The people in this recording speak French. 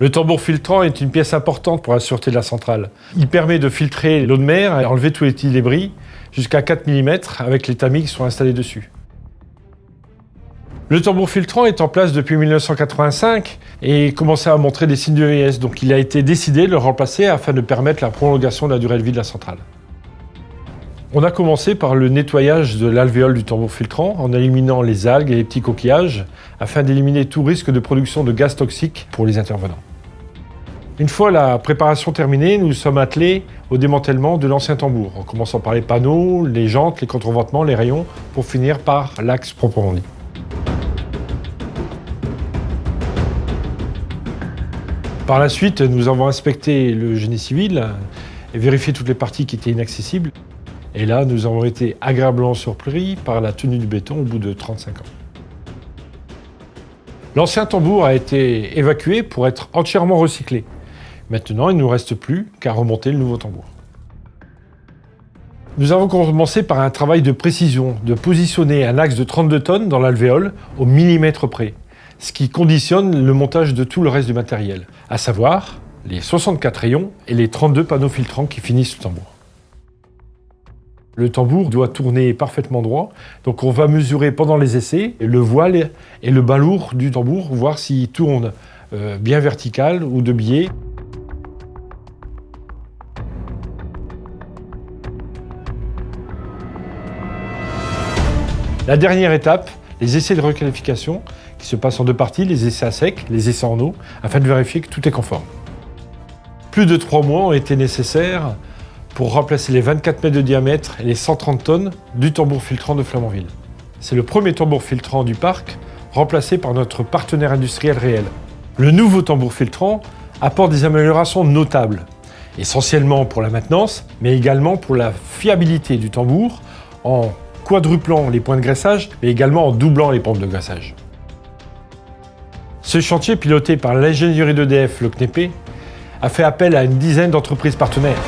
Le tambour filtrant est une pièce importante pour la sûreté de la centrale. Il permet de filtrer l'eau de mer et enlever tous les petits débris jusqu'à 4 mm avec les tamis qui sont installés dessus. Le tambour filtrant est en place depuis 1985 et commençait à montrer des signes de vieillesse, donc il a été décidé de le remplacer afin de permettre la prolongation de la durée de vie de la centrale. On a commencé par le nettoyage de l'alvéole du tambour filtrant en éliminant les algues et les petits coquillages afin d'éliminer tout risque de production de gaz toxiques pour les intervenants. Une fois la préparation terminée, nous sommes attelés au démantèlement de l'ancien tambour, en commençant par les panneaux, les jantes, les contreventements, les rayons, pour finir par l'axe proprement dit. Par la suite, nous avons inspecté le génie civil et vérifié toutes les parties qui étaient inaccessibles. Et là, nous avons été agréablement surpris par la tenue du béton au bout de 35 ans. L'ancien tambour a été évacué pour être entièrement recyclé. Maintenant, il ne nous reste plus qu'à remonter le nouveau tambour. Nous avons commencé par un travail de précision, de positionner un axe de 32 tonnes dans l'alvéole au millimètre près, ce qui conditionne le montage de tout le reste du matériel, à savoir les 64 rayons et les 32 panneaux filtrants qui finissent le tambour. Le tambour doit tourner parfaitement droit, donc on va mesurer pendant les essais le voile et le bas lourd du tambour, voir s'il tourne bien vertical ou de biais. La dernière étape, les essais de requalification, qui se passent en deux parties, les essais à sec, les essais en eau, afin de vérifier que tout est conforme. Plus de 3 mois ont été nécessaires pour remplacer les 24 mètres de diamètre et les 130 tonnes du tambour filtrant de Flamanville. C'est le premier tambour filtrant du parc, remplacé par notre partenaire industriel réel. Le nouveau tambour filtrant apporte des améliorations notables, essentiellement pour la maintenance, mais également pour la fiabilité du tambour, en quadruplant les points de graissage, mais également en doublant les pompes de graissage. Ce chantier, piloté par l'ingénierie d'EDF, le CNEP, a fait appel à une dizaine d'entreprises partenaires.